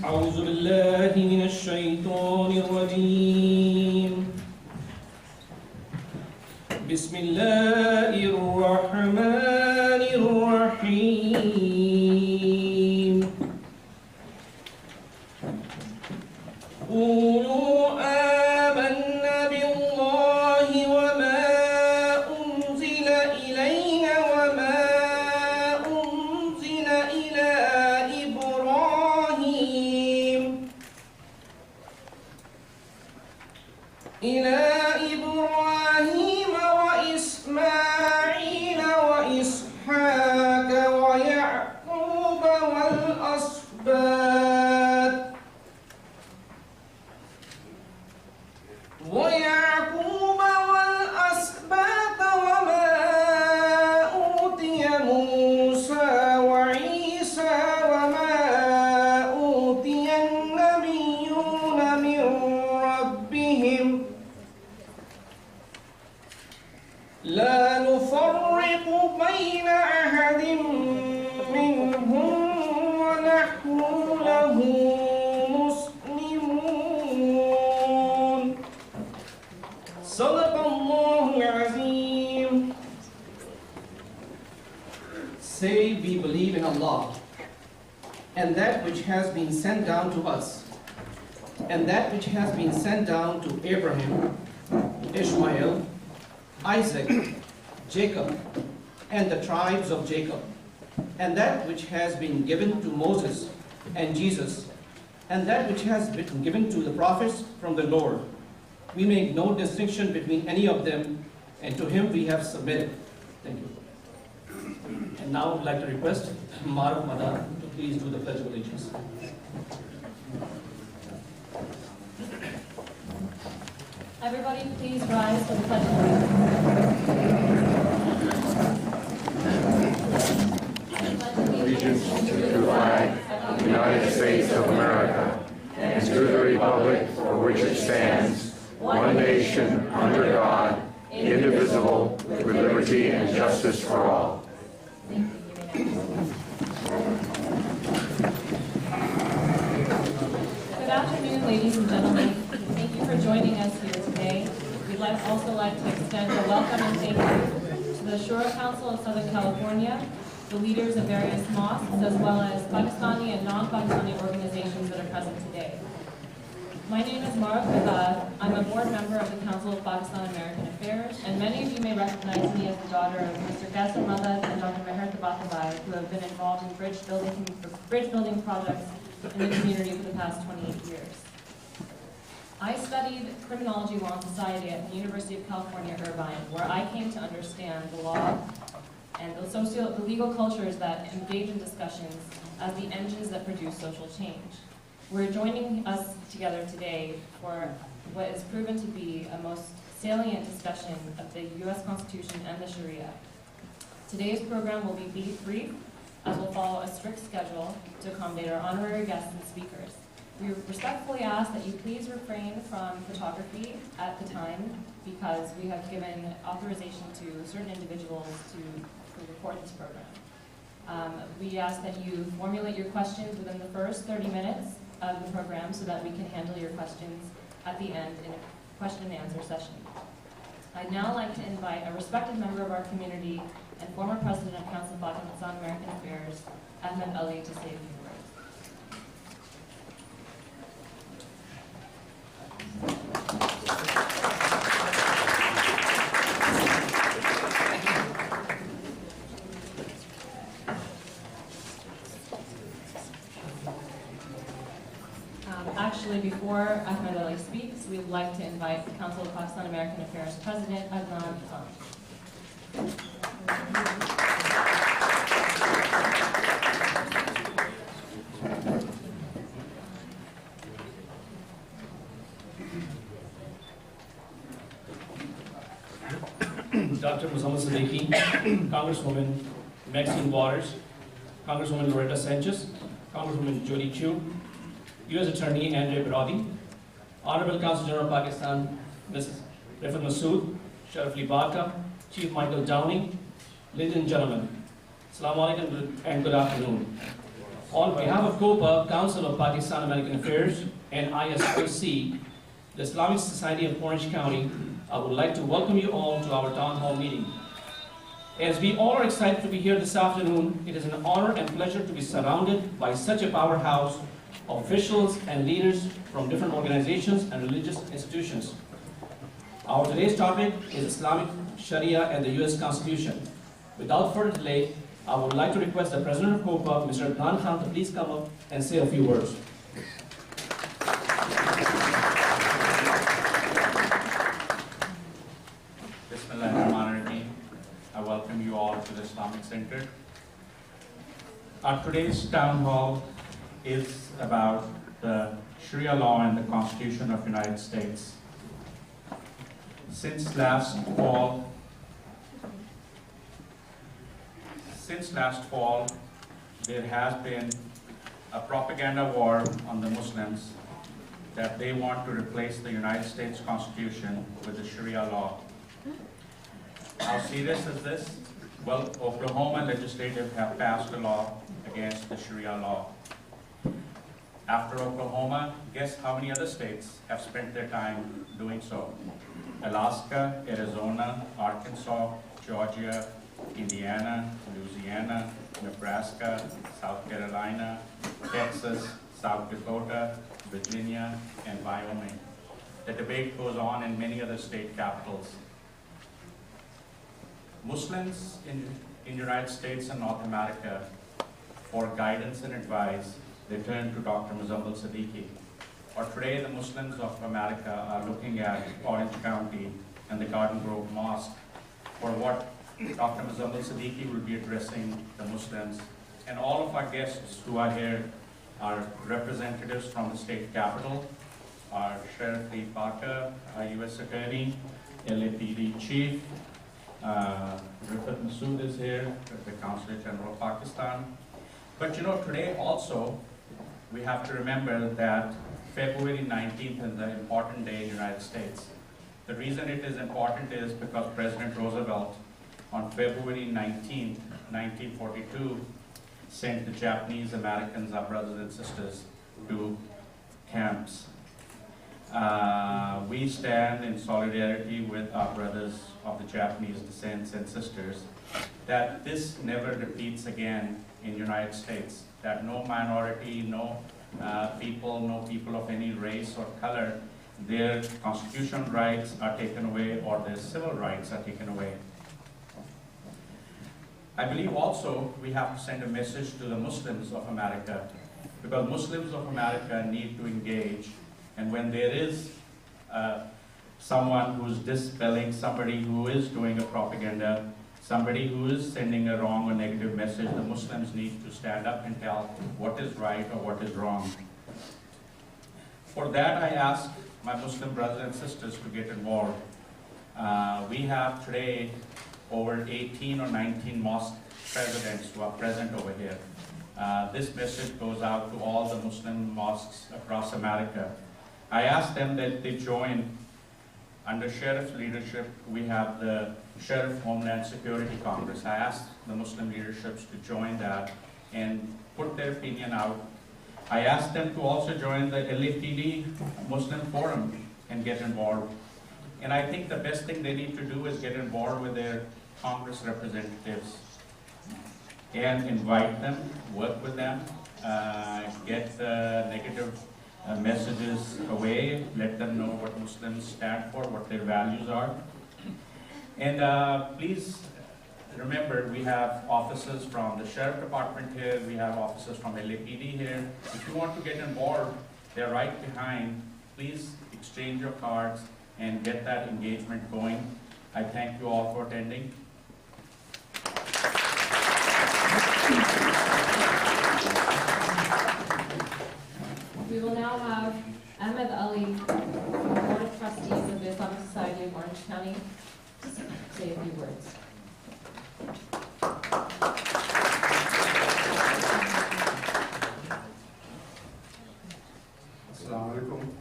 أعوذ بالله من الشيطان الرجيم. بسم الله الرحمن الرحيم. قولوا آمنا بالله وما أنزل إلينا وما أنزل إلى إبراهيم وإسماعيل وإسحاق ويعقوب والأسباط وما أوتي موسى وعيسى وما أوتي النبيون من ربهم لا نفرق بين أحد منهم ونحن له مسلمون. صدق الله العظيم. Say, we believe in Allah and that which has been sent down to us and that which has been sent down to Abraham, Ishmael, Isaac, Jacob, and the tribes of Jacob, and that which has been given to Moses and Jesus, and that which has been given to the prophets from the Lord. We make no distinction between any of them, and to him we have submitted. Thank you. And now I would like to request Maruf Madan to please do the Pledge of Allegiance. Everybody please rise for the Pledge of Allegiance. Allegiance to the flag of the United States of America and to the republic for which it stands, one nation, under God, indivisible, with liberty and justice for all. Good afternoon, ladies and gentlemen. Thank you for joining us here today. We'd also like to extend a welcome and thank you to the Sharia Council of Southern California, the leaders of various mosques, as well as Pakistani and non-Pakistani organizations that are present today. My name is Maruf Madan. I'm a board member of the Council of Pakistan-American Affairs, and many of you may recognize me as the daughter of Mr. Qasem Madan and Dr. Meher Tabatabai, who have been involved in bridge building projects in the community for the past 28 years. I studied criminology law and society at the University of California, Irvine, where I came to understand the law and the legal cultures that engage in discussions as the engines that produce social change. We're joining us together today for what is proven to be a most salient discussion of the U.S. Constitution and the Sharia. Today's program will be brief, as we'll follow a strict schedule to accommodate our honorary guests and speakers. We respectfully ask that you please refrain from photography at the time because we have given authorization to certain individuals to record this program. We ask that you formulate your questions within the first 30 minutes of the program so that we can handle your questions at the end in a question and answer session. I'd now like to invite a respected member of our community and former president of Council of Pakistan-American Affairs, Ahmed Ali, to say a few words. Actually, before Ahmed Ali speaks, we'd like to invite the Council of Pakistan-American Affairs President, Adnan Khan. Dr. Muhammad Siddiqui, Congresswoman Maxine Waters, Congresswoman Loretta Sanchez, Congresswoman Jody Chu, U.S. Attorney Andre Baradi, Honorable Consul General of Pakistan, Mrs. Rifat Masood, Sharaf Ali Bata, Chief Michael Downey, ladies and gentlemen, Assalamu alaikum and good afternoon. On behalf of COPA, Council of Pakistan American Affairs, and ISOC, the Islamic Society of Orange County, I would like to welcome you all to our town hall meeting. As we all are excited to be here this afternoon, it is an honor and pleasure to be surrounded by such a powerhouse of officials and leaders from different organizations and religious institutions. Our today's topic is Islamic Sharia and the U.S. Constitution. Without further delay, I would like to request the President of COPA, Mr. Adnan Khan, to please come up and say a few words. Bismillahirrahmanirrahim. I welcome you all to the Islamic Center. Our today's town hall is about the Sharia law and the Constitution of the United States. Since last fall, there has been a propaganda war on the Muslims that they want to replace the United States Constitution with the Sharia law. How serious is this? Well, Oklahoma legislative have passed a law against the Sharia law. After Oklahoma, guess how many other states have spent their time doing so? Alaska, Arizona, Arkansas, Georgia, Indiana, Louisiana, Nebraska, South Carolina, Texas, South Dakota, Virginia, and Wyoming. The debate goes on in many other state capitals. Muslims in the United States and North America, for guidance and advice, they turn to Dr. Muzammil Siddiqui. Or today, the Muslims of America are looking at Orange County and the Garden Grove Mosque for what Dr. Muzammil Siddiqui will be addressing the Muslims. And all of our guests who are here are representatives from the state capitol, our Sheriff Lee Parker, our U.S. Attorney, LAPD Chief, Rifat Masood is here, the Consulate General of Pakistan. But you know, today also, we have to remember that February 19th is an important day in the United States. The reason it is important is because President Roosevelt, on February 19th, 1942, sent the Japanese Americans, our brothers and sisters, to camps. We stand in solidarity with our brothers of the Japanese descent and sisters that this never repeats again in the United States, that no minority, no people of any race or color, their constitutional rights are taken away or their civil rights are taken away. I believe also we have to send a message to the Muslims of America, because Muslims of America need to engage, and when there is someone who's dispelling, somebody who is doing a propaganda, somebody who is sending a wrong or negative message, the Muslims need to stand up and tell what is right or what is wrong. For that, I ask my Muslim brothers and sisters to get involved. We have today over 18 or 19 mosque presidents who are present over here. This message goes out to all the Muslim mosques across America. I ask them that they join. Under Sheriff's leadership, we have the Sheriff Homeland Security Congress. I ask the Muslim leaderships to join that and put their opinion out. I ask them to also join the LAPD Muslim Forum and get involved. And I think the best thing they need to do is get involved with their Congress representatives and invite them, work with them, get the negative messages away, let them know what Muslims stand for, what their values are. And please remember, we have officers from the Sheriff Department here, we have officers from LAPD here. If you want to get involved, they're right behind. Please exchange your cards and get that engagement going. I thank you all for attending. We will now have Ahmed Ali from the Board of Trustees of the Islamic Society of Orange County to say a few words. Assalamu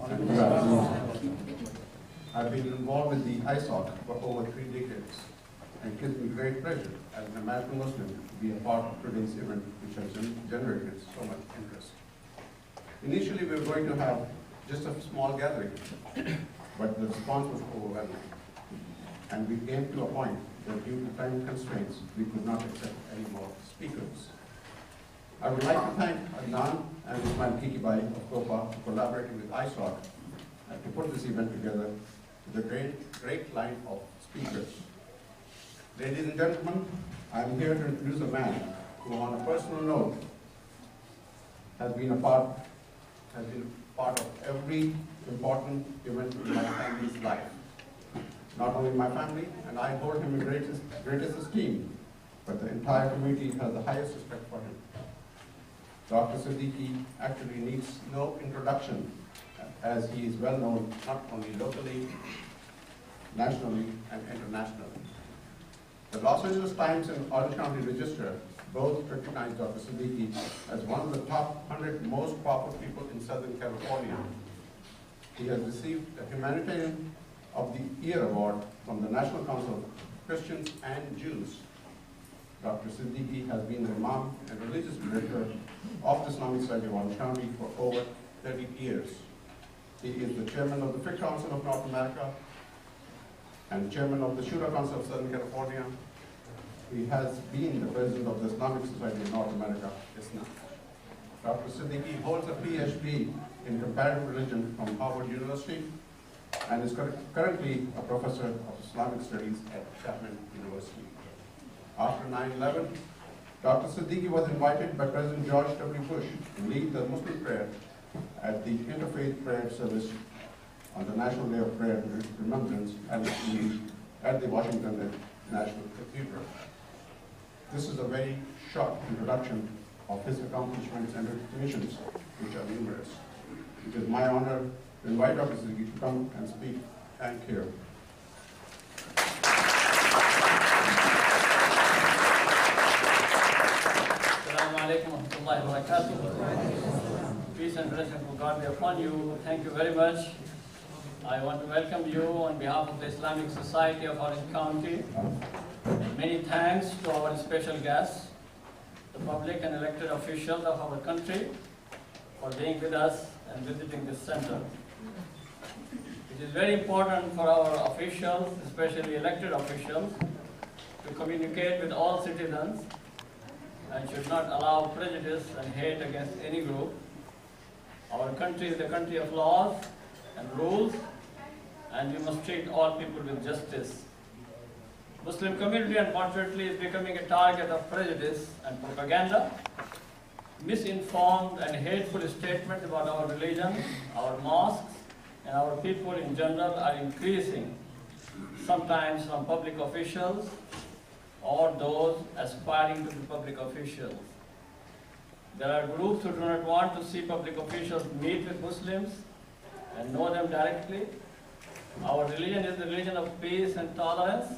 alaikum. I've been involved with the ISOC for over 3 decades and American Muslim to be a part of today's event, which has generated so much interest. Initially, we were going to have just a small gathering, but the response was overwhelming. And we came to a point that due to time constraints, we could not accept any more speakers. I would like to thank Adnan and Ismail Kikibai of Kopa for collaborating with ISOC to put this event together with a great line of speakers. Ladies and gentlemen, I am here to introduce a man who, on a personal note, has been a part of every important event in my family's life. Not only my family, and I hold him in greatest esteem, but the entire community has the highest respect for him. Dr. Siddiqui actually needs no introduction, as he is well known not only locally, nationally, and internationally. The Los Angeles Times and Orange County Register both recognize Dr. Siddiqui as one of the top 100 most powerful people in Southern California. He has received the Humanitarian of the Year Award from the National Council of Christians and Jews. Dr. Siddiqui has been the Imam and religious director of the Islamic Society of Orange County for over 30 years. He is the chairman of the Fiqh Council of North America and chairman of the Shura Council of Southern California. He has been the president of the Islamic Society of North America, ISNA. Dr. Siddiqui holds a PhD in comparative religion from Harvard University and is currently a professor of Islamic studies at Chapman University. After 9/11, Dr. Siddiqui was invited by President George W. Bush to lead the Muslim prayer at the Interfaith Prayer Service on the National Day of Prayer and Remembrance at the Washington National Cathedral. This is a very short introduction of his accomplishments and recognitions, which are numerous. It is my honor to invite Dr. Siddiqui to come and speak. Thank you. Assalamu alaikum wa rahmatullahi wa barakatuh. Peace and blessings of God be upon you. Thank you very much. I want to welcome you on behalf of the Islamic Society of Orange County. Many thanks to our special guests, the public and elected officials of our country, for being with us and visiting this center. It is very important for our officials, especially elected officials, to communicate with all citizens and should not allow prejudice and hate against any group. Our country is the country of laws and rules, and we must treat all people with justice. Muslim community, unfortunately, is becoming a target of prejudice and propaganda. Misinformed and hateful statements about our religion, our mosques, and our people in general are increasing, sometimes from public officials or those aspiring to be public officials. There are groups who do not want to see public officials meet with Muslims and know them directly. Our religion is the religion of peace and tolerance.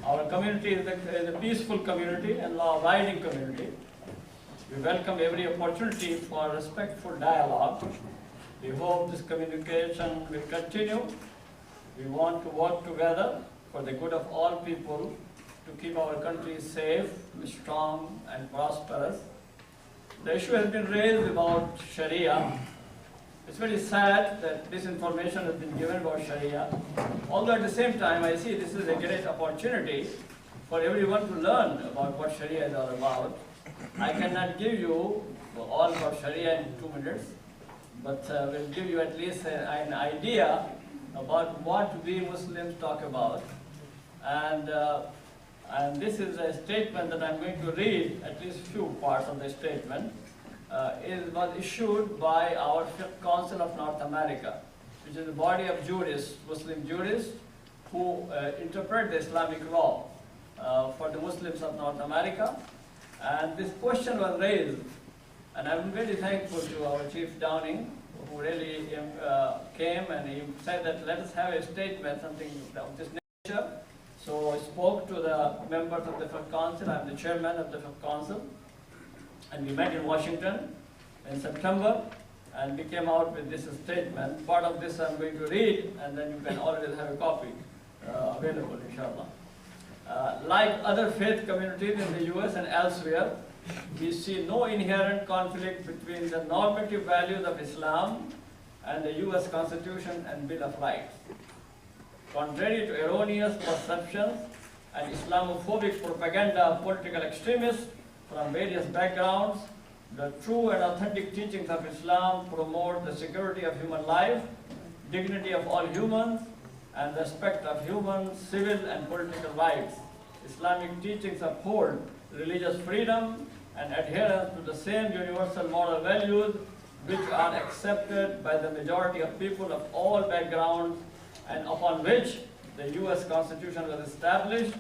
Our community is a peaceful community and law-abiding community. We welcome every opportunity for respectful dialogue. We hope this communication will continue. We want to work together for the good of all people to keep our country safe, strong, and prosperous. The issue has been raised about Sharia. It's very sad that this information has been given about Sharia. Although at the same time, I see this is a great opportunity for everyone to learn about what Sharia is all about. I cannot give you all about Sharia in 2 minutes, but will give you at least an idea about what we Muslims talk about. And this is a statement that I'm going to read, at least few parts of the statement. It was issued by our Fiqh Council of North America, which is a body of jurists, Muslim jurists, who interpret the Islamic law for the Muslims of North America. And this question was raised, and I'm very thankful to our Chief Downing, who really came and he said that let us have a statement, something of this nature. So I spoke to the members of the Fiqh Council. I'm the chairman of the Fiqh Council. And we met in Washington in September, and we came out with this statement. Part of this I'm going to read, and then you can already have a copy available, inshallah. Like other faith communities in the US and elsewhere, we see no inherent conflict between the normative values of Islam and the US Constitution and Bill of Rights. Contrary to erroneous perceptions and Islamophobic propaganda of political extremists from various backgrounds, the true and authentic teachings of Islam promote the security of human life, dignity of all humans, and respect of human, civil, and political rights. Islamic teachings uphold religious freedom and adherence to the same universal moral values which are accepted by the majority of people of all backgrounds and upon which the US Constitution was established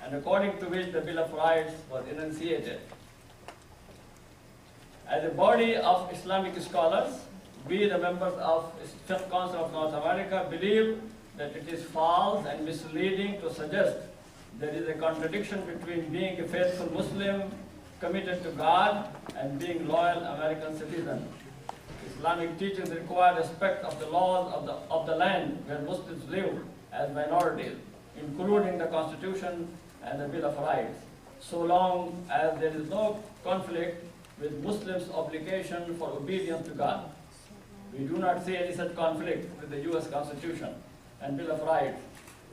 and according to which the Bill of Rights was enunciated. As a body of Islamic scholars, we, the members of the Council of North America, believe that it is false and misleading to suggest there is a contradiction between being a faithful Muslim committed to God and being loyal American citizen. Islamic teachings require respect of the laws of the land where Muslims live as minorities, including the Constitution and the Bill of Rights, so long as there is no conflict with Muslims' obligation for obedience to God. We do not see any such conflict with the US Constitution and Bill of Rights.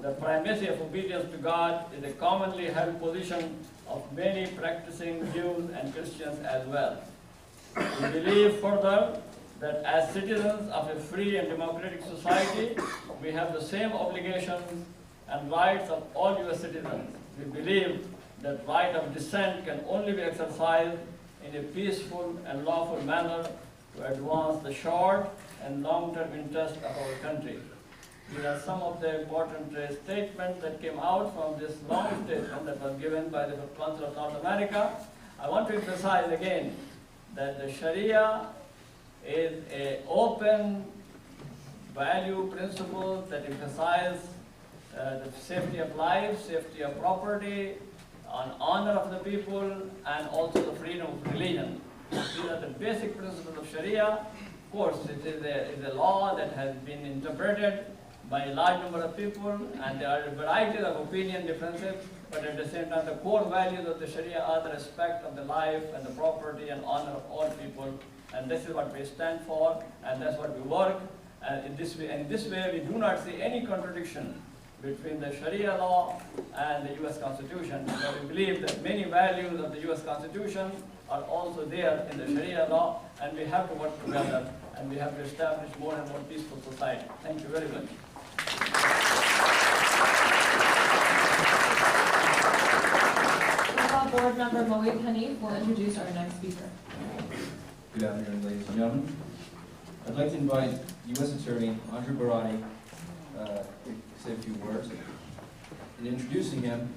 The primacy of obedience to God is a commonly held position of many practicing Jews and Christians as well. We believe further that as citizens of a free and democratic society, we have the same obligations and rights of all US citizens. We believe that right of dissent can only be exercised in a peaceful and lawful manner to advance the short and long-term interests of our country. These are some of the important statements that came out from this long statement that was given by the Council of North America. I want to emphasize again that the Sharia is an open value principle that emphasizes the safety of life, safety of property, on honor of the people, and also the freedom of religion. These are the basic principles of Sharia. Of course, it is a law that has been interpreted by a large number of people, and there are a variety of opinion differences, but at the same time, the core values of the Sharia are the respect of the life and the property and honor of all people, and this is what we stand for, and that's what we work. And in this way, we do not see any contradiction between the Sharia law and the US Constitution. So we believe that many values of the US Constitution are also there in the Sharia law, and we have to work together, and we have to establish more and more peaceful society. Thank you very much. Board Member Moeed Hanif will introduce our next speaker. Good afternoon, ladies and gentlemen. I'd like to invite U.S. Attorney Andrew Barati to say a few words. In introducing him,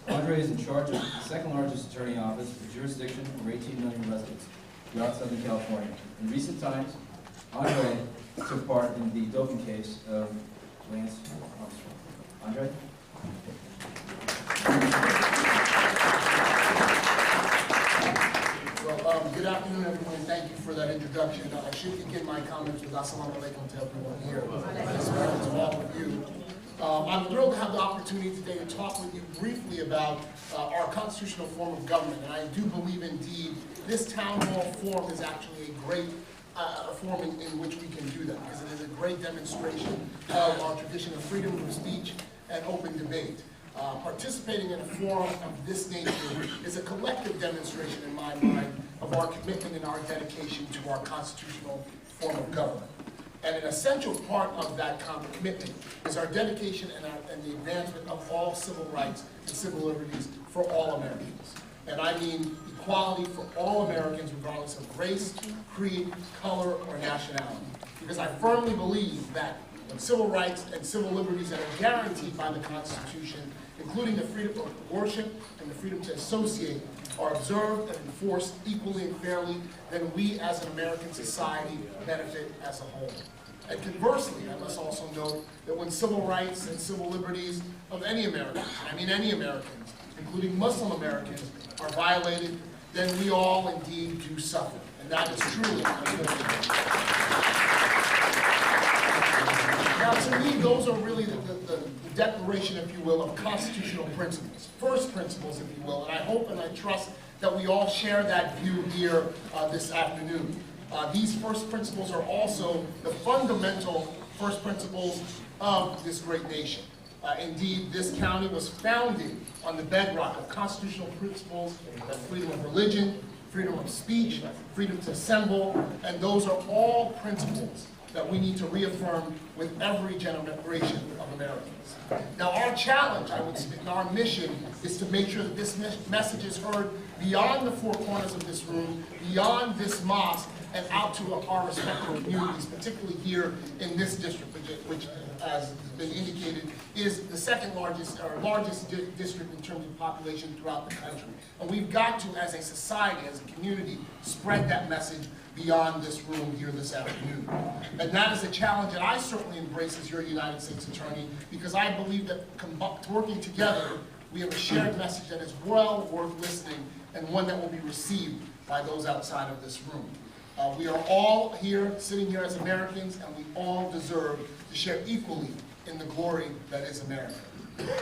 Andre is in charge of the second largest attorney office with jurisdiction over 18 million residents throughout Southern California. In recent times, Andre took part in the doping case of Lance Armstrong. Andre? Well, good afternoon, everyone, and thank you for that introduction. I should begin my comments with Assalamu alaikum to everyone here, as well as to all of you. I'm thrilled to have the opportunity today to talk with you briefly about our constitutional form of government, and I do believe indeed this town hall forum is actually a great forum in which we can do that, because it is a great demonstration of our tradition of freedom of speech and open debate. Participating in a forum of this nature is a collective demonstration in my mind of our commitment and our dedication to our constitutional form of government. And an essential part of that commitment is our dedication and the advancement of all civil rights and civil liberties for all Americans. And I mean equality for all Americans regardless of race, creed, color, or nationality. Because I firmly believe that when civil rights and civil liberties that are guaranteed by the Constitution, including the freedom of worship and the freedom to associate, are observed and enforced equally and fairly, then we as an American society benefit as a whole. And conversely, I must also note that when civil rights and civil liberties of any Americans, I mean any Americans, including Muslim Americans, are violated, then we all indeed do suffer. And that is truly Now, to me, those are really the the declaration, if you will, of constitutional principles, first principles, if you will, and I hope and I trust that we all share that view here this afternoon. These first principles are also the fundamental first principles of this great nation. Indeed, this county was founded on the bedrock of constitutional principles of freedom of religion, freedom of speech, freedom to assemble, and those are all principles that we need to reaffirm with every generation of Americans. Now, our challenge, I would say, our mission is to make sure that this message is heard beyond the four corners of this room, beyond this mosque, and out to our respective communities, particularly here in this district, which as has been indicated, is the second largest, or largest district in terms of population throughout the country. And we've got to, as a society, as a community, spread that message beyond this room here this afternoon. And that is a challenge that I certainly embrace as your United States Attorney, because I believe that working together, we have a shared message that is well worth listening and one that will be received by those outside of this room. We are all here, sitting here as Americans, and we all deserve to share equally in the glory that is America.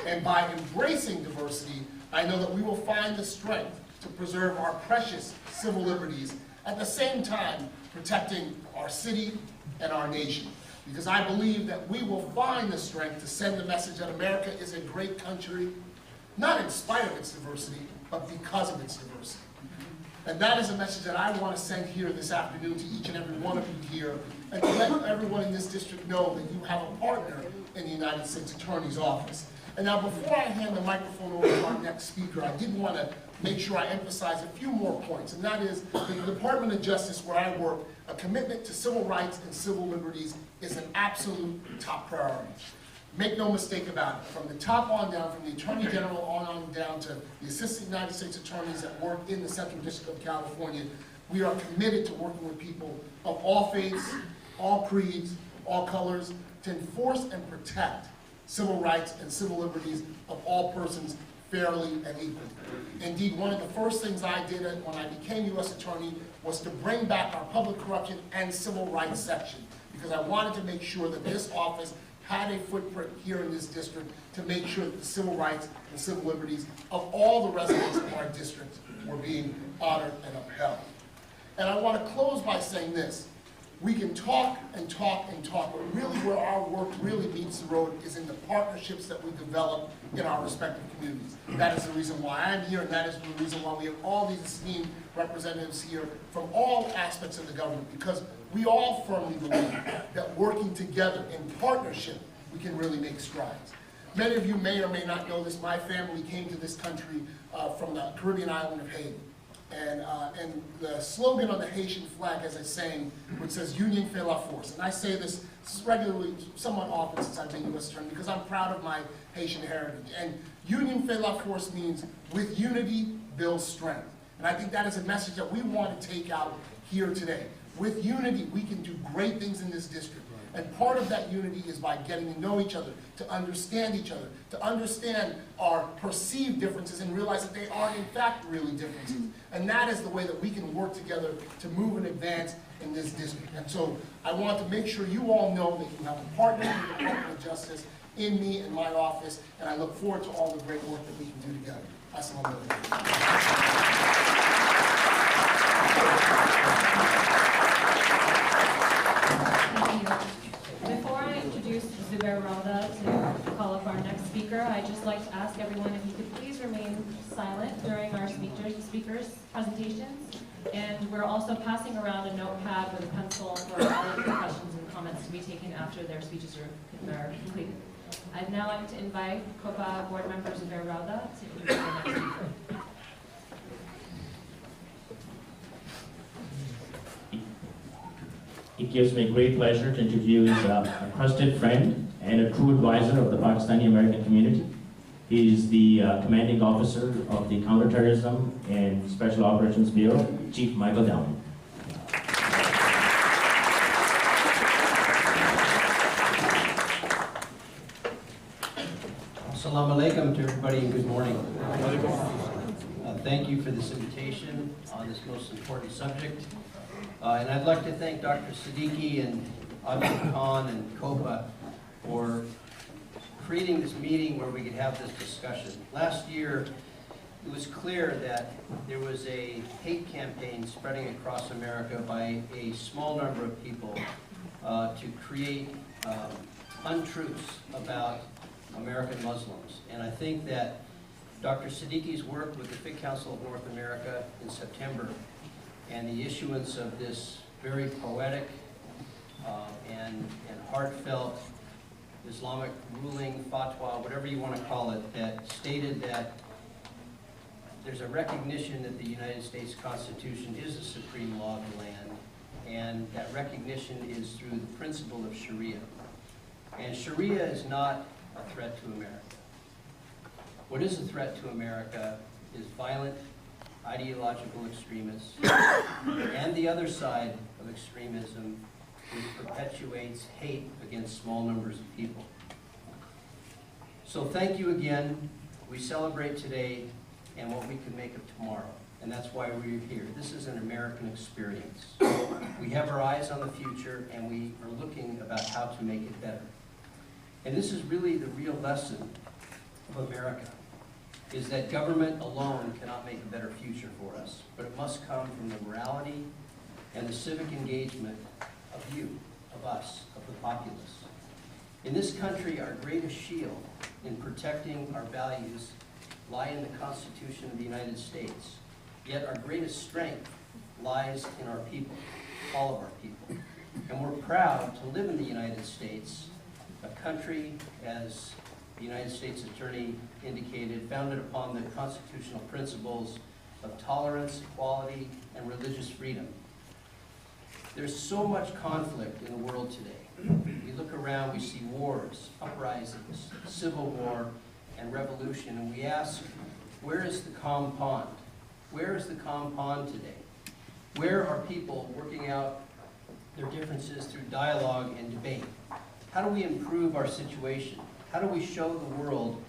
And by embracing diversity, I know that we will find the strength to preserve our precious civil liberties, at the same time protecting our city and our nation. Because I believe that we will find the strength to send the message that America is a great country, not in spite of its diversity, but because of its diversity. And that is a message that I want to send here this afternoon to each and every one of you here, and to let everyone in this district know that you have a partner in the United States Attorney's Office. And now, before I hand the microphone over to our next speaker, I did want to make sure I emphasize a few more points, and that is, in the Department of Justice, where I work, a commitment to civil rights and civil liberties is an absolute top priority. Make no mistake about it, from the top on down, from the Attorney General on down to the Assistant United States Attorneys that work in the Central District of California, we are committed to working with people of all faiths, all creeds, all colors, to enforce and protect civil rights and civil liberties of all persons fairly and equally. Indeed, one of the first things I did when I became U.S. Attorney was to bring back our public corruption and civil rights section, because I wanted to make sure that this office had a footprint here in this district to make sure that the civil rights and civil liberties of all the residents of our district were being honored and upheld. And I want to close by saying this. We can talk and talk and talk, but really where our work really meets the road is in the partnerships that we develop in our respective communities. That is the reason why I'm here, and that is the reason why we have all these esteemed representatives here from all aspects of the government, because we all firmly believe that working together in partnership, we can really make strides. Many of you may or may not know this. My family came to this country from the Caribbean island of Haiti. And the slogan on the Haitian flag has a saying which says, "Union fait la force." And I say this regularly, somewhat often since I've been U.S. Attorney, because I'm proud of my Haitian heritage. And "Union fait la force" means with unity builds strength. And I think that is a message that we want to take out here today. With unity, we can do great things in this district. And part of that unity is by getting to know each other, to understand each other, to understand our perceived differences and realize that they are in fact really differences. And that is the way that we can work together to move and advance in this district. And so I want to make sure you all know that you have a partner in the Department of Justice, in me, in my office, and I look forward to all the great work that we can do together. Assalamu alaikum. Before I introduce Zubair Rauda to call up our next speaker, I'd just like to ask everyone if you could please remain silent during our speakers' presentations. And we're also passing around a notepad with a pencil for all of the questions and comments to be taken after their speeches are completed. I'd now like to invite COPA board member Zubair Rauda to introduce our next speaker. It gives me great pleasure to introduce a trusted friend and a true advisor of the Pakistani American community. He is the commanding officer of the Counterterrorism and Special Operations Bureau, Chief Michael Downey. Assalamu alaikum to everybody and good morning. Thank you for this invitation on this most important subject. And I'd like to thank Dr. Siddiqui and Abdul Khan and COPA for creating this meeting where we could have this discussion. Last year, it was clear that there was a hate campaign spreading across America by a small number of people to create untruths about American Muslims. And I think that Dr. Siddiqui's work with the Fiqh Council of North America in September and the issuance of this very poetic and heartfelt Islamic ruling, fatwa, whatever you want to call it, that stated that there's a recognition that the United States Constitution is the supreme law of the land, and that recognition is through the principle of Sharia. And Sharia is not a threat to America. What is a threat to America is violent, ideological extremists, and the other side of extremism, which perpetuates hate against small numbers of people. So thank you again. We celebrate today and what we can make of tomorrow, and that's why we're here. This is an American experience. We have our eyes on the future, and we are looking about how to make it better. And this is really the real lesson of America, is that government alone cannot make a better future for us, but it must come from the morality and the civic engagement of you, of us, of the populace. In this country, our greatest shield in protecting our values lie in the Constitution of the United States, yet our greatest strength lies in our people, all of our people. And we're proud to live in the United States, a country, as the United States Attorney indicated, founded upon the constitutional principles of tolerance, equality, and religious freedom. There's so much conflict in the world today. We look around, we see wars, uprisings, civil war, and revolution, and we ask, where is the calm pond? Where is the calm pond today? Where are people working out their differences through dialogue and debate? How do we improve our situation? How do we show the world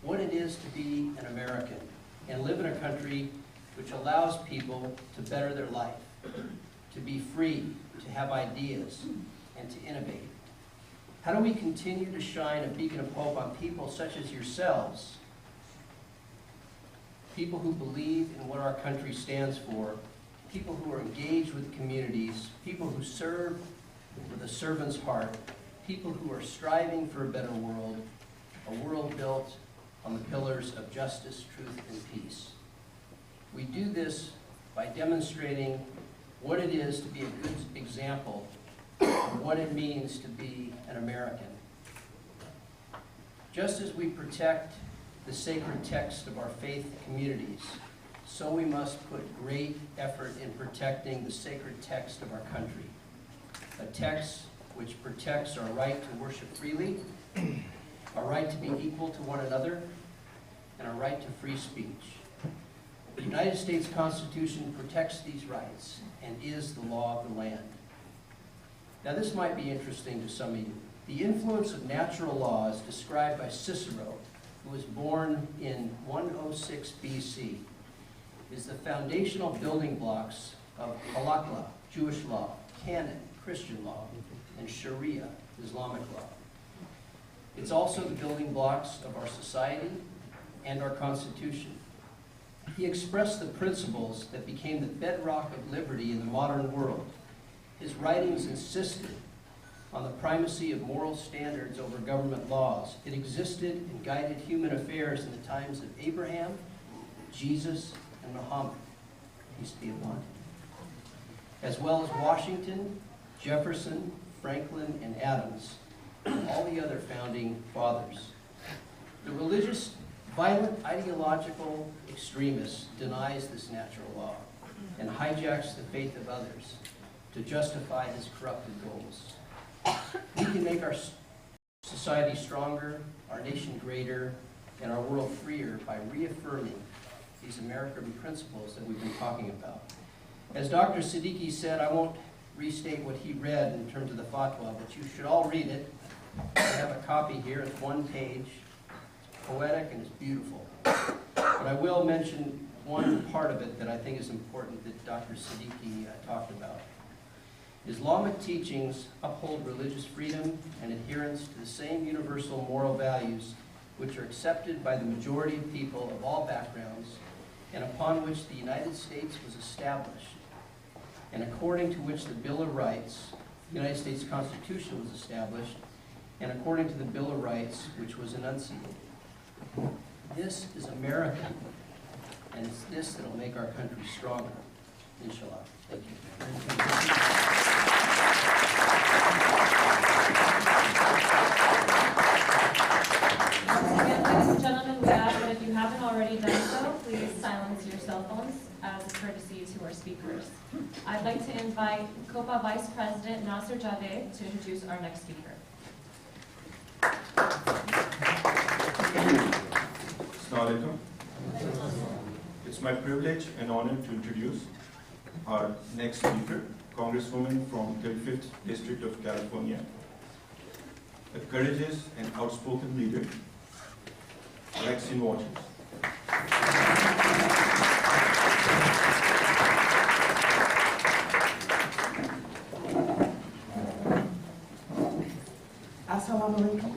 what it is to be an American and live in a country which allows people to better their life, to be free, to have ideas, and to innovate? How do we continue to shine a beacon of hope on people such as yourselves, people who believe in what our country stands for, people who are engaged with communities, people who serve with a servant's heart, people who are striving for a better world, a world built on the pillars of justice, truth, and peace? We do this by demonstrating what it is to be a good example of what it means to be an American. Just as we protect the sacred text of our faith communities, so we must put great effort in protecting the sacred text of our country, a text which protects our right to worship freely, our right to be equal to one another, and our right to free speech. The United States Constitution protects these rights and is the law of the land. Now, this might be interesting to some of you. The influence of natural law is described by Cicero, who was born in 106 BC, is the foundational building blocks of halakha, Jewish law, canon, Christian law, and Sharia, Islamic law. It's also the building blocks of our society and our Constitution. He expressed the principles that became the bedrock of liberty in the modern world. His writings insisted on the primacy of moral standards over government laws. It existed and guided human affairs in the times of Abraham, Jesus, and Muhammad, peace be upon him, as well as Washington, Jefferson, Franklin, and Adams, and all the other founding fathers. The religious, violent, ideological extremist denies this natural law and hijacks the faith of others to justify his corrupted goals. We can make our society stronger, our nation greater, and our world freer by reaffirming these American principles that we've been talking about. As Dr. Siddiqui said, I won't restate what he read in terms of the fatwa, but you should all read it. I have a copy here. It's one page. It's poetic and it's beautiful. But I will mention one part of it that I think is important that Dr. Siddiqui talked about. Islamic teachings uphold religious freedom and adherence to the same universal moral values which are accepted by the majority of people of all backgrounds and upon which the United States was established, and according to which the Bill of Rights, the United States Constitution was established, and according to the Bill of Rights which was enunciated. This is America, and it's this that will make our country stronger, inshallah. Thank you. Again, ladies and gentlemen, we ask that if you haven't already done so, please silence your cell phones as a courtesy to our speakers. I'd like to invite COPA Vice President Nasser Javed to introduce our next speaker. Assalamu alaikum. It's my privilege and honor to introduce our next speaker, Congresswoman from 35th District of California, a courageous and outspoken leader, Maxine Waters. Assalamu alaikum.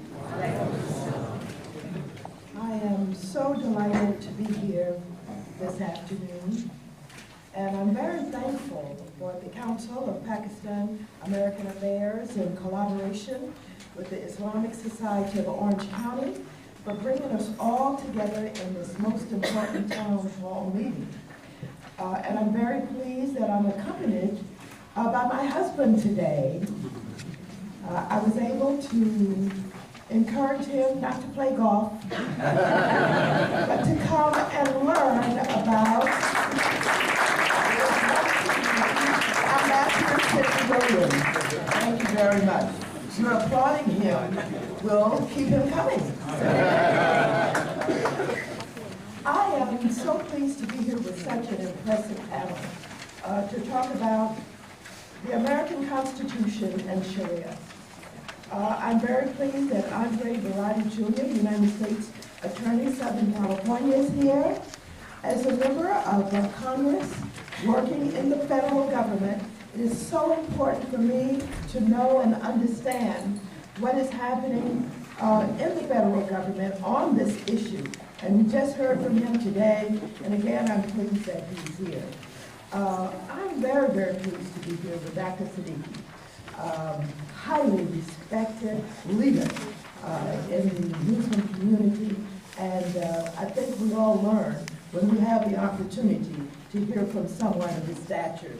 I am so delighted to be here this afternoon, and I'm very thankful for the Council of Pakistan American Affairs in collaboration with the Islamic Society of Orange County for bringing us all together in this most important town hall meeting. And I'm very pleased that I'm accompanied by my husband today. I was able to encourage him not to play golf, but to come and learn about Ambassador Sidney Williams. Thank you very much. You're applauding him. We'll keep him coming. I am so pleased to be here with such an impressive panel to talk about the American Constitution and Sharia. I'm very pleased that Andre Barati Jr., United States Attorney, Southern California, is here. As a member of Congress working in the federal government, it is so important for me to know and understand what is happening in the federal government on this issue. And we just heard from him today, and again, I'm pleased that he's here. I'm very, very pleased to be here with Dr. Siddiqui. Highly respected leader in the Muslim community, and I think we all learn when we have the opportunity to hear from someone of his stature.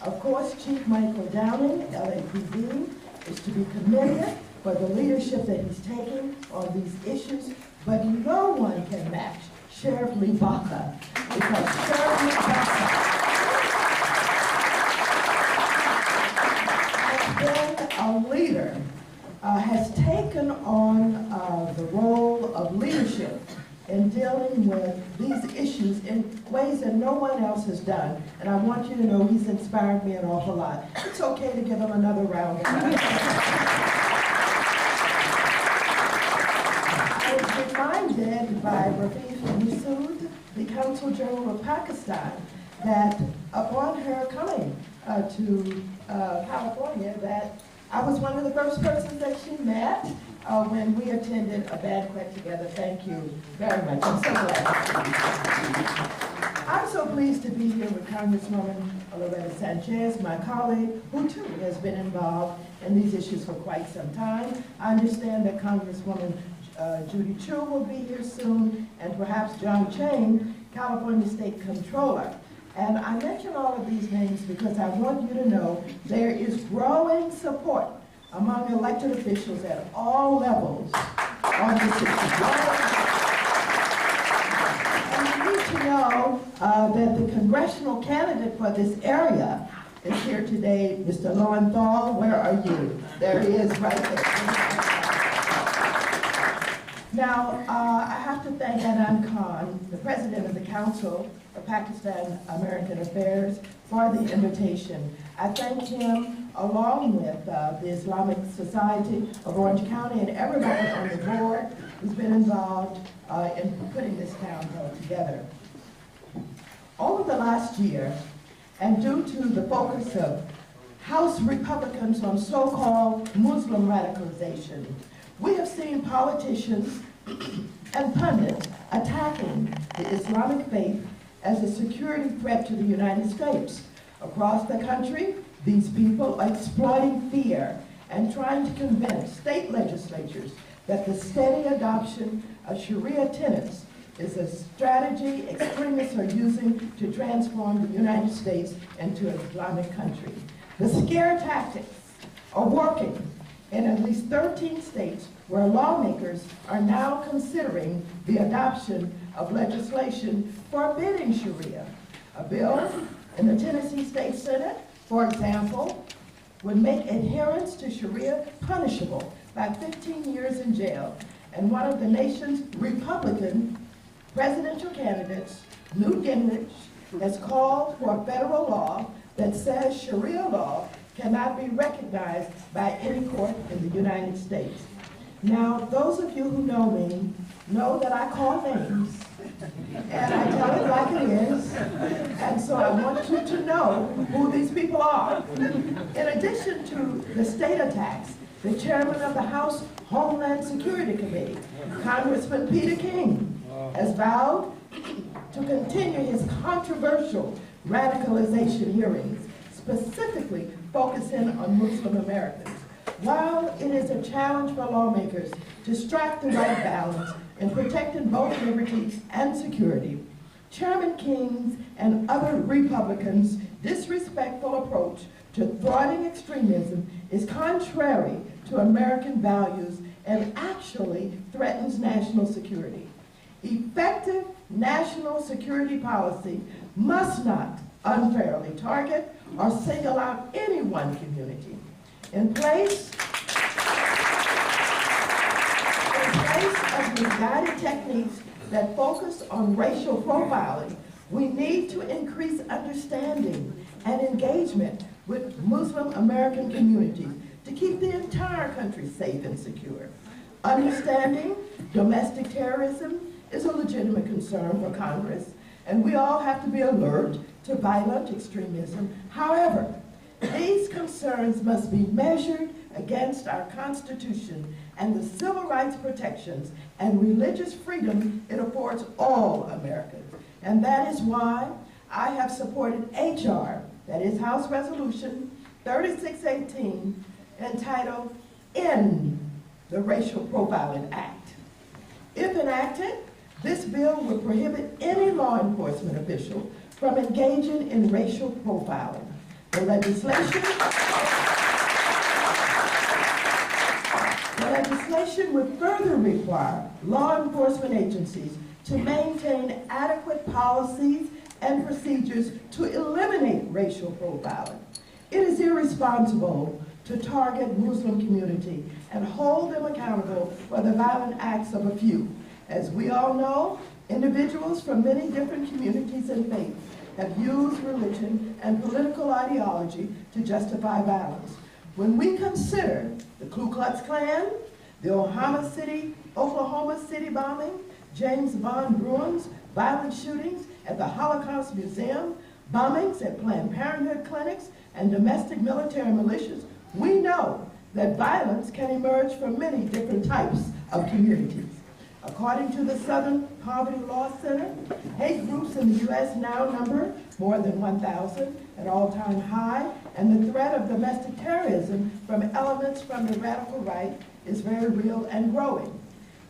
Of course, Chief Michael Downing, LAPD, is to be commended for the leadership that he's taking on these issues, but no one can match Sheriff Lee Baca, because Sheriff Lee Baca a leader, has taken on the role of leadership in dealing with these issues in ways that no one else has done. And I want you to know he's inspired me an awful lot. It's okay to give him another round of applause. I was reminded by Rafiq Masood, the Consul General of Pakistan, that upon her coming to California, that I was one of the first persons that she met when we attended a banquet together. Thank you very much. I'm so glad. I'm so pleased to be here with Congresswoman Loretta Sanchez, my colleague, who too has been involved in these issues for quite some time. I understand that Congresswoman Judy Chu will be here soon, and perhaps John Chang, California State Controller. And I mention all of these names because I want you to know there is growing support among elected officials at all levels on this issue. And you need to know that the congressional candidate for this area is here today. Mr. Lowenthal, where are you? There he is right there. Now, I have to thank Anand Khan, the president of the Council of Pakistan American Affairs, for the invitation. I thank him along with the Islamic Society of Orange County and everybody on the board who's been involved in putting this town hall together. Over the last year, and due to the focus of House Republicans on so-called Muslim radicalization. We have seen politicians and pundits attacking the Islamic faith as a security threat to the United States. Across the country, these people are exploiting fear and trying to convince state legislatures that the steady adoption of Sharia tenets is a strategy extremists are using to transform the United States into an Islamic country. The scare tactics are working in at least 13 states where lawmakers are now considering the adoption of legislation forbidding Sharia. A bill in the Tennessee State Senate, for example, would make adherence to Sharia punishable by 15 years in jail. And one of the nation's Republican presidential candidates, Newt Gingrich, has called for a federal law that says Sharia law cannot be recognized by any court in the United States. Now, those of you who know me know that I call names, and I tell it like it is, and so I want you to know who these people are. In addition to the state attacks, the chairman of the House Homeland Security Committee, Congressman Peter King, has vowed to continue his controversial radicalization hearings, specifically focusing on Muslim Americans. While it is a challenge for lawmakers to strike the right balance in protecting both liberty and security, Chairman King's and other Republicans' disrespectful approach to thwarting extremism is contrary to American values and actually threatens national security. Effective national security policy must not unfairly target or single out any one community. In place of misguided techniques that focus on racial profiling, we need to increase understanding and engagement with Muslim American communities to keep the entire country safe and secure. Understanding domestic terrorism is a legitimate concern for Congress, and we all have to be alert to violent extremism. However, these concerns must be measured against our Constitution and the civil rights protections and religious freedom it affords all Americans. And that is why I have supported HR, that is House Resolution 3618, entitled End the Racial Profiling Act. If enacted, this bill would prohibit any law enforcement official from engaging in racial profiling. The legislation would further require law enforcement agencies to maintain adequate policies and procedures to eliminate racial profiling. It is irresponsible to target Muslim community and hold them accountable for the violent acts of a few. As we all know, individuals from many different communities and faiths have used religion and political ideology to justify violence. When we consider the Ku Klux Klan, the Oklahoma City bombing, James Bond Bruins, violent shootings at the Holocaust Museum, bombings at Planned Parenthood clinics, and domestic military militias, we know that violence can emerge from many different types of communities. According to the Southern Poverty Law Center, hate groups in the U.S. now number more than 1,000, an all-time high, and the threat of domestic terrorism from elements from the radical right is very real and growing.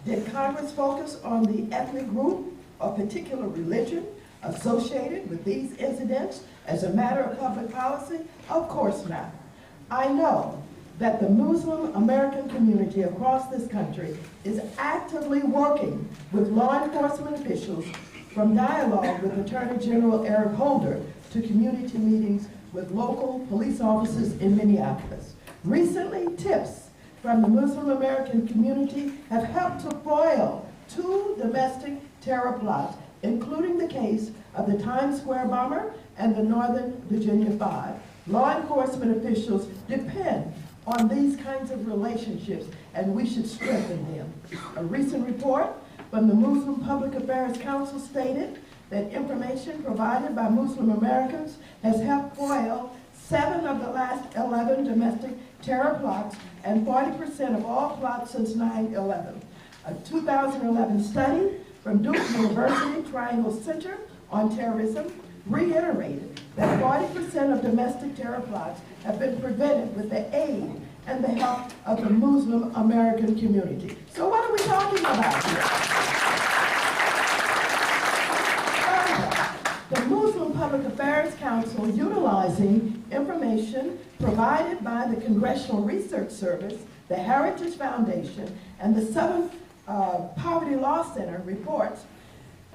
Did Congress focus on the ethnic group or particular religion associated with these incidents as a matter of public policy? Of course not. I know that the Muslim American community across this country is actively working with law enforcement officials, from dialogue with Attorney General Eric Holder to community meetings with local police officers in Minneapolis. Recently, tips from the Muslim American community have helped to foil 2 domestic terror plots, including the case of the Times Square bomber and the Northern Virginia 5. Law enforcement officials depend on these kinds of relationships, and we should strengthen them. A recent report from the Muslim Public Affairs Council stated that information provided by Muslim Americans has helped foil 7 of the last 11 domestic terror plots, and 40% of all plots since 9/11. A 2011 study from Duke University Triangle Center on Terrorism reiterated that 40% of domestic terror plots have been prevented with the aid and the help of the Muslim American community. So what are we talking about here? The Muslim Public Affairs Council, utilizing information provided by the Congressional Research Service, the Heritage Foundation, and the Southern Poverty Law Center, reports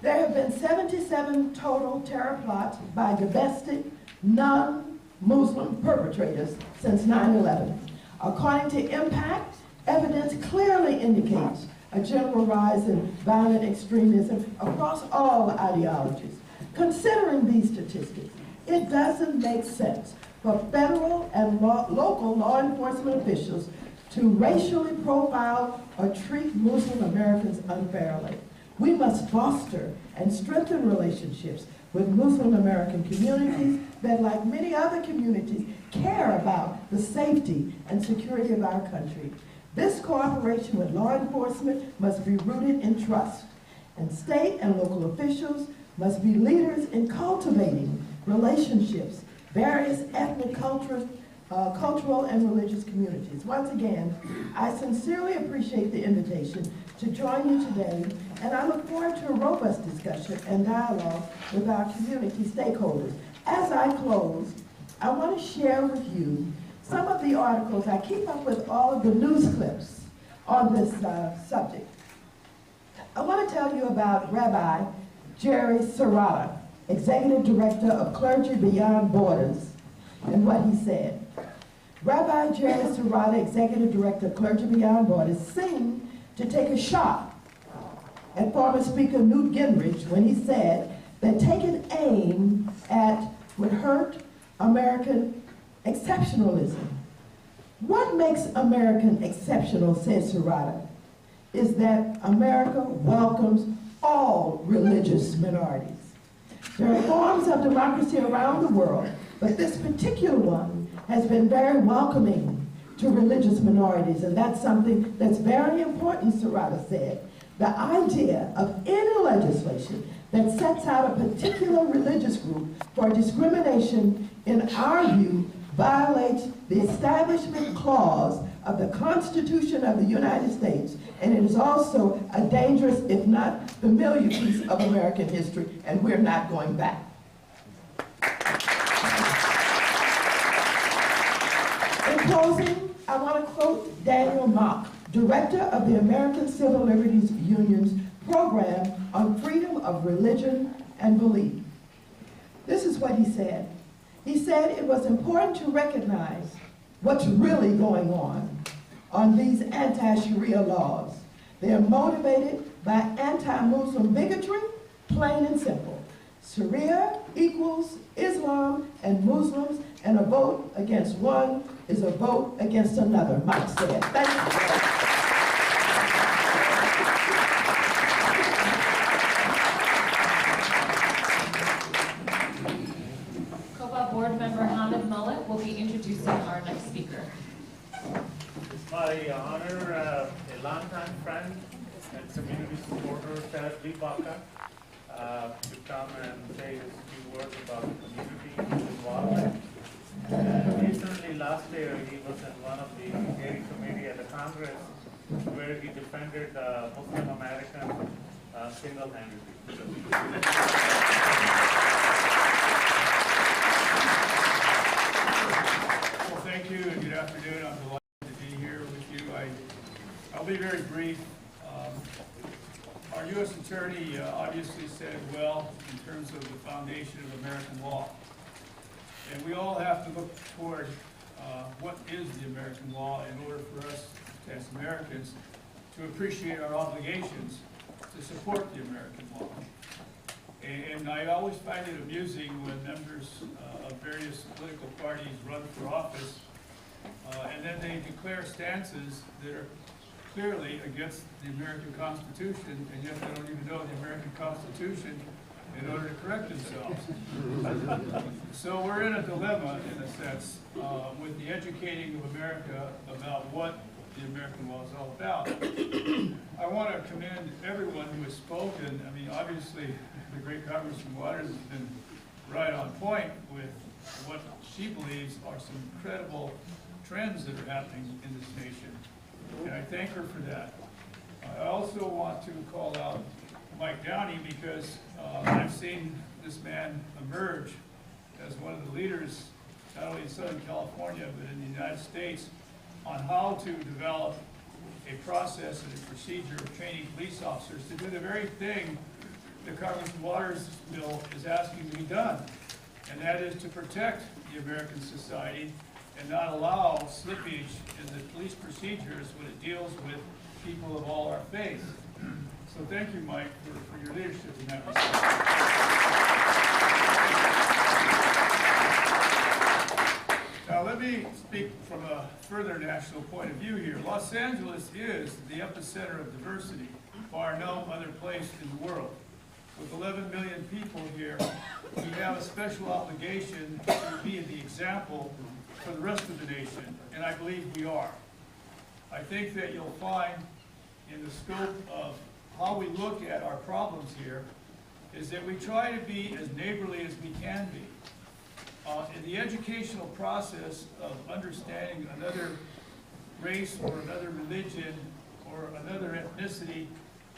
there have been 77 total terror plots by domestic, non-Muslim perpetrators since 9/11. According to Impact, evidence clearly indicates a general rise in violent extremism across all ideologies. Considering these statistics, it doesn't make sense for federal and local law enforcement officials to racially profile or treat Muslim Americans unfairly. We must foster and strengthen relationships with Muslim American communities that, like many other communities, care about the safety and security of our country. This cooperation with law enforcement must be rooted in trust, and state and local officials must be leaders in cultivating relationships, various ethnic, cultural and religious communities. Once again, I sincerely appreciate the invitation to join you today, and I look forward to a robust discussion and dialogue with our community stakeholders. As I close, I want to share with you some of the articles. I keep up with all of the news clips on this subject. I want to tell you about Rabbi Jerry Serrata, Executive Director of Clergy Beyond Borders, and what he said. Rabbi Jerry Serrata, Executive Director of Clergy Beyond Borders, seemed to take a shot at former Speaker Newt Gingrich when he said that taking aim at would hurt American exceptionalism. What makes American exceptional, says Serrata, is that America welcomes all religious minorities. There are forms of democracy around the world, but this particular one has been very welcoming to religious minorities, and that's something that's very important, Serrata said. The idea of any legislation that sets out a particular religious group for discrimination, in our view, violates the Establishment Clause of the Constitution of the United States, and it is also a dangerous, if not familiar, piece of American history, and we're not going back. In closing, I want to quote Daniel Mock, Director of the American Civil Liberties Union's program on freedom of religion and belief. This is what he said. He said it was important to recognize what's really going on these anti-Sharia laws. They are motivated by anti-Muslim bigotry, plain and simple. Sharia equals Islam and Muslims, and a vote against one is a vote against another, Mike said. Thank you. Board Member Hamid Mullet will be introducing our next speaker. It's my honor, a longtime friend and community supporter, Ted Baka, to come and say a few words about the community involvement. Recently, last year, he was in one of the hearing committee at the Congress where he defended Muslim American single-handedly. Thank you and good afternoon. I'm delighted to be here with you. I'll be very brief. Our U.S. Attorney obviously said well in terms of the foundation of American law. And we all have to look toward what is the American law in order for us as Americans to appreciate our obligations to support the American law. And I always find it amusing when members of various political parties run for office and then they declare stances that are clearly against the American Constitution, and yet they don't even know the American Constitution in order to correct themselves. So we're in a dilemma, in a sense, with the educating of America about what the American law is all about. I want to commend everyone who has spoken. I mean, obviously, the great Congressman Waters has been right on point with what she believes are some incredible trends that are happening in this nation. And I thank her for that. I also want to call out Mike Downey because I've seen this man emerge as one of the leaders, not only in Southern California, but in the United States, on how to develop a process and a procedure of training police officers to do the very thing that Congressman Waters' bill is asking to be done, and that is to protect the American society and not allow slippage in the police procedures when it deals with people of all our faiths. So thank you, Mike, for your leadership in that respect. Now let me speak from a further national point of view here. Los Angeles is the epicenter of diversity, bar no other place in the world. With 11 million people here, we have a special obligation to be the example for the rest of the nation, and I believe we are. I think that you'll find in the scope of how we look at our problems here is that we try to be as neighborly as we can be. In the educational process of understanding another race or another religion or another ethnicity,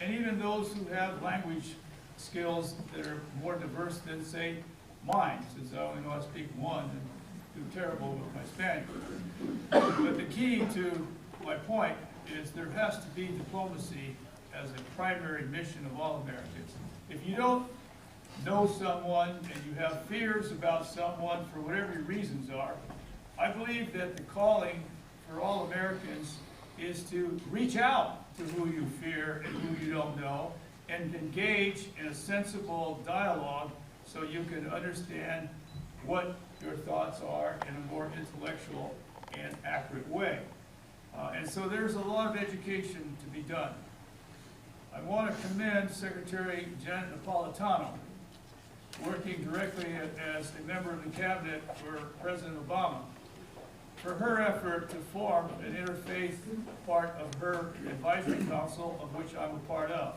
and even those who have language skills that are more diverse than, say, mine, since I only know how to speak one and do terrible with my Spanish. But the key to my point is there has to be diplomacy as a primary mission of all Americans. If you don't know someone and you have fears about someone for whatever your reasons are, I believe that the calling for all Americans is to reach out to who you fear and who you don't know and engage in a sensible dialogue so you can understand what your thoughts are in a more intellectual and accurate way. And so there's a lot of education to be done. I want to commend Secretary Janet Napolitano, working directly as a member of the cabinet for President Obama, for her effort to form an interfaith part of her advisory council, of which I'm a part of.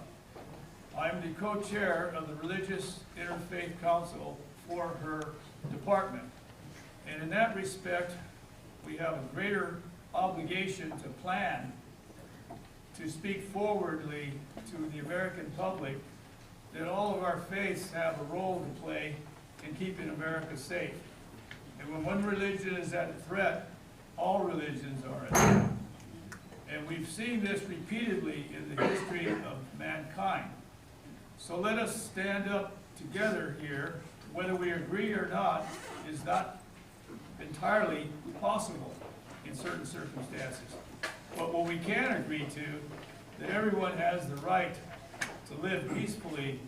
I'm the co-chair of the Religious Interfaith Council for her department. And in that respect, we have a greater obligation to plan, to speak forwardly to the American public that all of our faiths have a role to play in keeping America safe. And when one religion is at threat, all religions are at threat. And we've seen this repeatedly in the history of mankind. So let us stand up together here. Whether we agree or not is not entirely possible in certain circumstances. But what we can agree to, that everyone has the right to live peacefully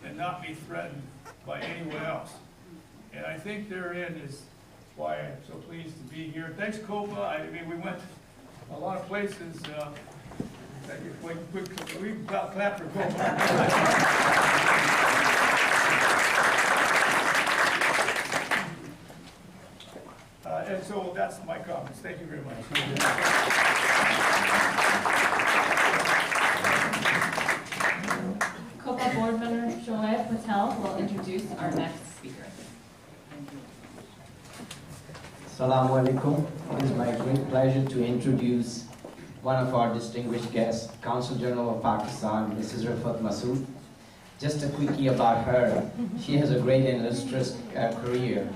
and not be threatened by anyone else. And I think therein is why I'm so pleased to be here. Thanks, Copa. I mean, we went a lot of places. We clap for Copa. And so that's my comments. Thank you very much. COPA Board Member Shoaib Patel will introduce our next speaker. Assalamu alaikum. It is my great pleasure to introduce one of our distinguished guests, Consul General of Pakistan, Mrs. Rifat Masood. Just a quickie about her. She has a great and illustrious career.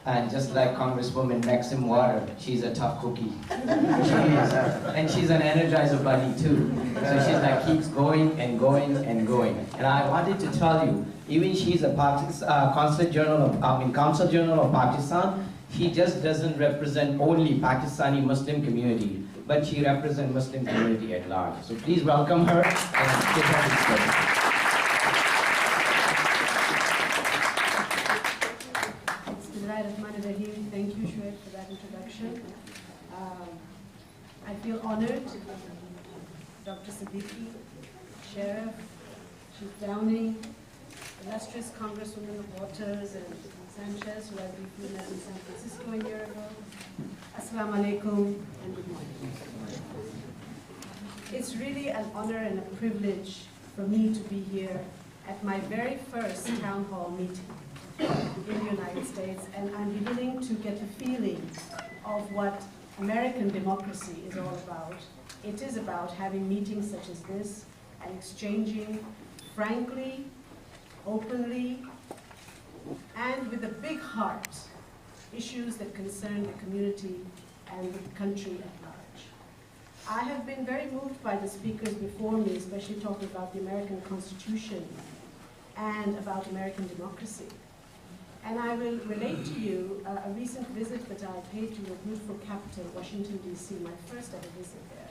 And just like Congresswoman Maxim Water, she's a tough cookie. And she's an energizer bunny too. So she's like keeps going and going and going. And I wanted to tell you, even she's a Consul General of Pakistan, she just doesn't represent only Pakistani Muslim community, but she represents Muslim community at large. So please welcome her and give her the stage. Thank you, Shoaib, for that introduction. I feel honored, Dr. Siddiqui, Sheriff, Chief Downing, illustrious Congresswoman Waters and Sanchez, who I briefly met in San Francisco a year ago. Assalamu alaikum and good morning. It's really an honor and a privilege for me to be here at my very first town hall meeting in the United States, and I'm beginning to get the feeling of what American democracy is all about. It is about having meetings such as this and exchanging frankly, openly, and with a big heart, issues that concern the community and the country at large. I have been very moved by the speakers before me, especially talking about the American Constitution and about American democracy. And I will relate to you a recent visit that I paid to your beautiful capital, Washington, D.C., my first ever visit there.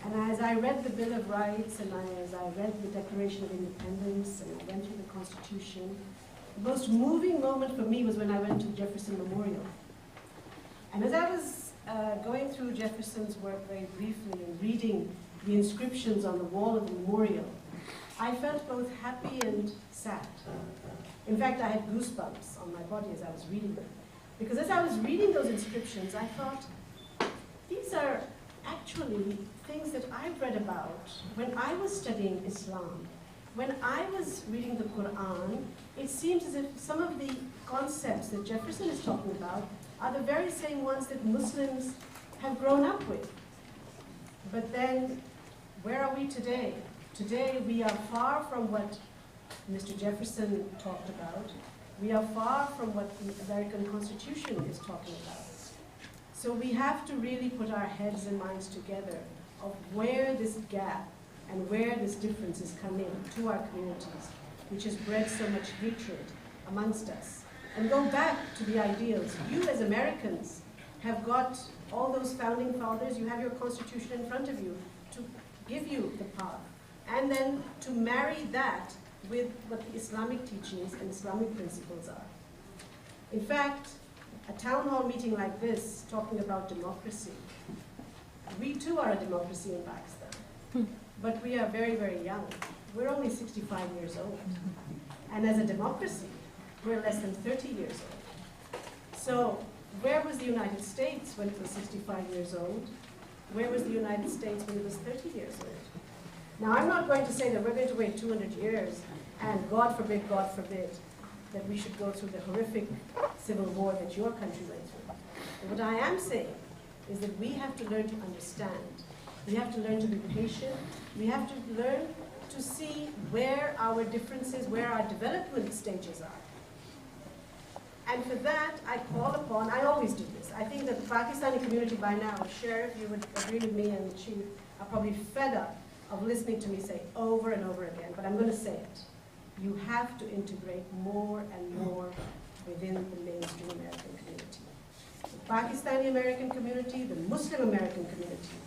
And as I read the Bill of Rights, and as I read the Declaration of Independence, and I went through the Constitution, the most moving moment for me was when I went to Jefferson Memorial. And as I was going through Jefferson's work very briefly and reading the inscriptions on the wall of the memorial, I felt both happy and sad. In fact, I had goosebumps on my body as I was reading them. Because as I was reading those inscriptions, I thought, these are actually things that I've read about when I was studying Islam. When I was reading the Quran, it seems as if some of the concepts that Jefferson is talking about are the very same ones that Muslims have grown up with. But then, where are we today? Today, we are far from what Mr. Jefferson talked about. We are far from what the American Constitution is talking about. So we have to really put our heads and minds together of where this gap and where this difference is coming to our communities, which has bred so much hatred amongst us. And go back to the ideals. You as Americans have got all those founding fathers, you have your Constitution in front of you to give you the path. And then to marry that with what the Islamic teachings and Islamic principles are. In fact, a town hall meeting like this, talking about democracy, we too are a democracy in Pakistan, but we are very, very young. We're only 65 years old. And as a democracy, we're less than 30 years old. So where was the United States when it was 65 years old? Where was the United States when it was 30 years old? Now, I'm not going to say that we're going to wait 200 years and God forbid, that we should go through the horrific civil war that your country went through. But what I am saying is that we have to learn to understand. We have to learn to be patient. We have to learn to see where our differences, where our development stages are. And for that, I call upon, I always do this. I think that the Pakistani community by now, Sheriff, you would agree with me, and Chief, are probably fed up of listening to me say over and over again, but I'm going to say it. You have to integrate more and more within the mainstream American community. The Pakistani American community, the Muslim American community,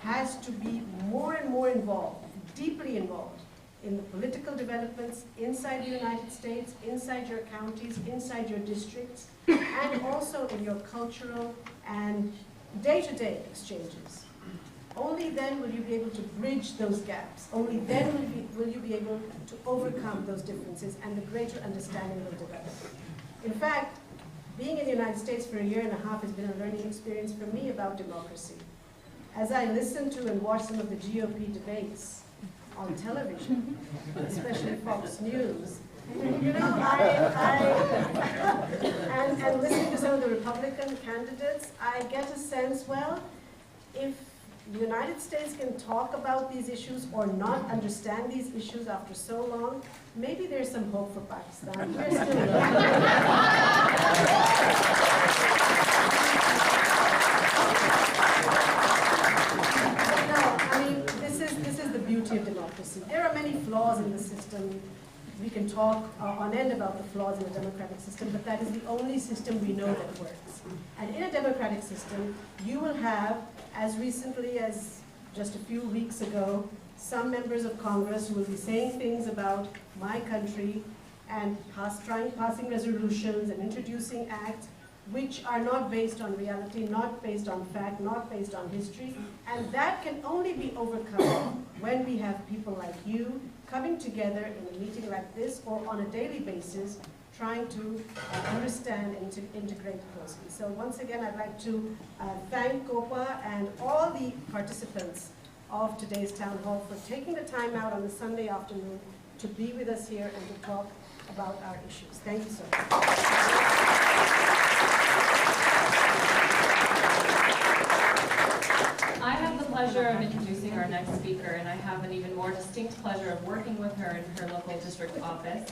has to be more and more involved, deeply involved, in the political developments inside the United States, inside your counties, inside your districts, and also in your cultural and day-to-day exchanges. Only then will you be able to bridge those gaps. Only then will you be able to overcome those differences, and the greater understanding will develop. In fact, being in the United States for a year and a half has been a learning experience for me about democracy. As I listen to and watch some of the GOP debates on television, especially Fox News, you know, and listening to some of the Republican candidates, I get a sense, well, if the United States can talk about these issues or not understand these issues after so long, maybe there's some hope for Pakistan. We're still learning. No, I mean, this is the beauty of democracy. There are many flaws in the system. We can talk on end about the flaws in the democratic system, but that is the only system we know that works. And in a democratic system, you will have, as recently as just a few weeks ago, some members of Congress who will be saying things about my country and passing resolutions and introducing acts which are not based on reality, not based on fact, not based on history. And that can only be overcome when we have people like you coming together in a meeting like this or on a daily basis, trying to understand and to integrate closely. So once again, I'd like to thank COPA and all the participants of today's town hall for taking the time out on a Sunday afternoon to be with us here and to talk about our issues. Thank you so much. I have the pleasure of introducing our next speaker, and I have an even more distinct pleasure of working with her in her local district office.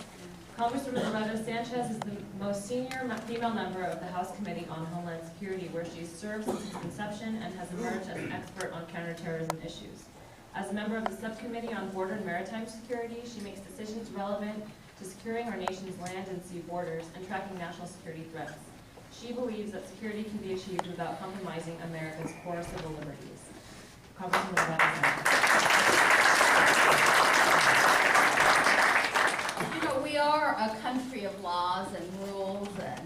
Congresswoman Loretta Sanchez is the most senior female member of the House Committee on Homeland Security, where she served since its inception and has emerged as an expert on counterterrorism issues. As a member of the Subcommittee on Border and Maritime Security, she makes decisions relevant to securing our nation's land and sea borders and tracking national security threats. She believes that security can be achieved without compromising America's core civil liberties. Congresswoman Loretta Sanchez. You know, we are a country of laws and rules, and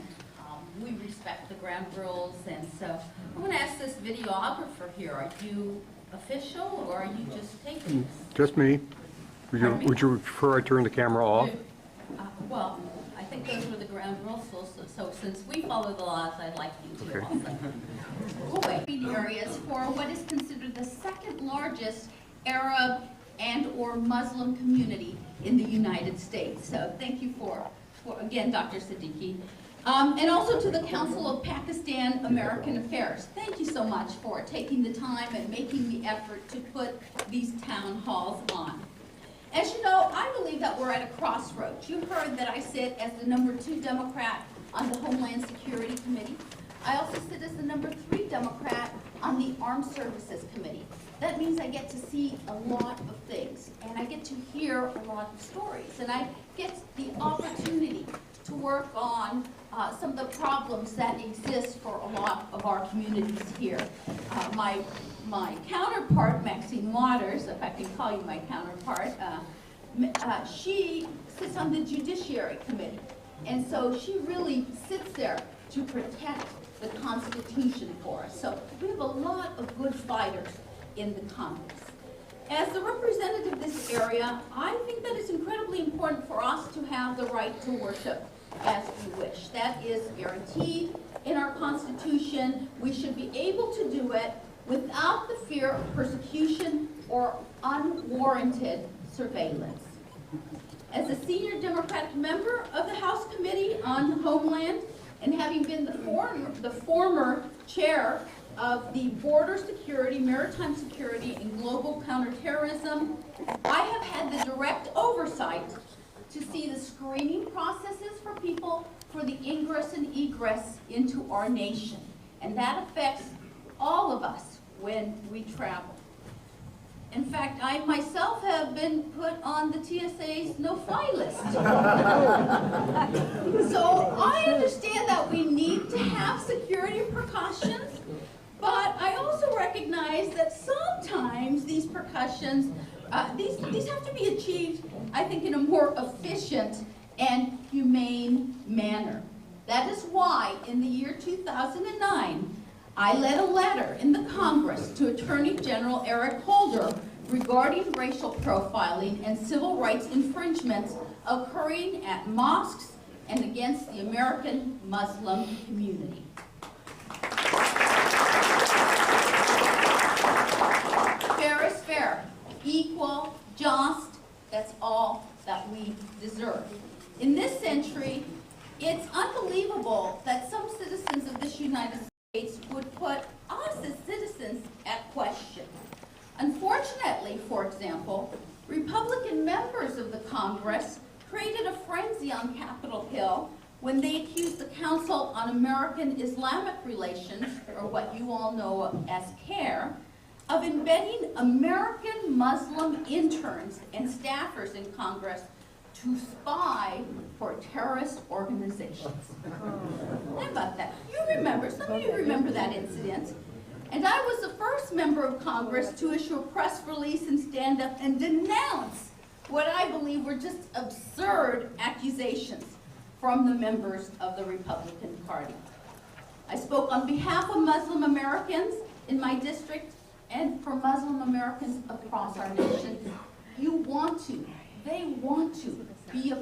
we respect the ground rules. And so I'm going to ask this videographer here, are you official or are you just taking this? Just me. Would you prefer I turn the camera off? Well, I think those were the ground rules, so since we follow the laws, I'd like you to also. Wait, areas for what is considered the second largest Arab and/or Muslim community in the United States. So thank you for again, Dr. Siddiqui. And also to the Council of Pakistan American Affairs. Thank you so much for taking the time and making the effort to put these town halls on. As you know, I believe that we're at a crossroads. You heard that I sit as the #2 Democrat on the Homeland Security Committee. I also sit as the #3 Democrat on the Armed Services Committee. That means I get to see a lot of things, and I get to hear a lot of stories, and I get the opportunity to work on some of the problems that exist for a lot of our communities here. My counterpart, Maxine Waters, if I can call you my counterpart, she sits on the Judiciary Committee. And so she really sits there to protect the Constitution for us. So we have a lot of good fighters in the Congress. As the representative of this area, I think that it's incredibly important for us to have the right to worship as we wish. That is guaranteed in our Constitution. We should be able to do it without the fear of persecution or unwarranted surveillance. As a senior Democratic member of the House Committee on Homeland, and having been the former chair of the Border Security, Maritime Security, and Global Counterterrorism, I have had the direct oversight to see the screening processes for people for the ingress and egress into our nation. And that affects all of us when we travel. In fact, I myself have been put on the TSA's no-fly list. So I understand that we need to have security precautions, but I also recognize that sometimes these precautions, these have to be achieved, I think, in a more efficient and humane manner. That is why in the year 2009, I led a letter in the Congress to Attorney General Eric Holder regarding racial profiling and civil rights infringements occurring at mosques and against the American Muslim community. Fair is fair, equal, just, that's all that we deserve. In this century, it's unbelievable that some citizens of this United States would put us as citizens at question. Unfortunately, for example, Republican members of the Congress created a frenzy on Capitol Hill when they accused the Council on American Islamic Relations, or what you all know as CARE, of embedding American Muslim interns and staffers in Congress to spy for terrorist organizations. How about that? You remember, some of you remember that incident. And I was the first member of Congress to issue a press release and stand up and denounce what I believe were just absurd accusations from the members of the Republican Party. I spoke on behalf of Muslim Americans in my district and for Muslim Americans across our nation. You want to they want to be a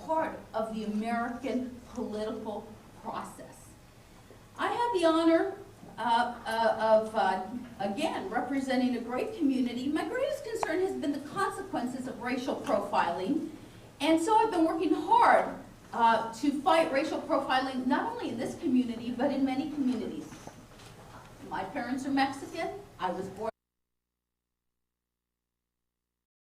part of the American political process. I have the honor again, representing a great community. My greatest concern has been the consequences of racial profiling, and so I've been working hard to fight racial profiling, not only in this community, but in many communities. My parents are Mexican. I was born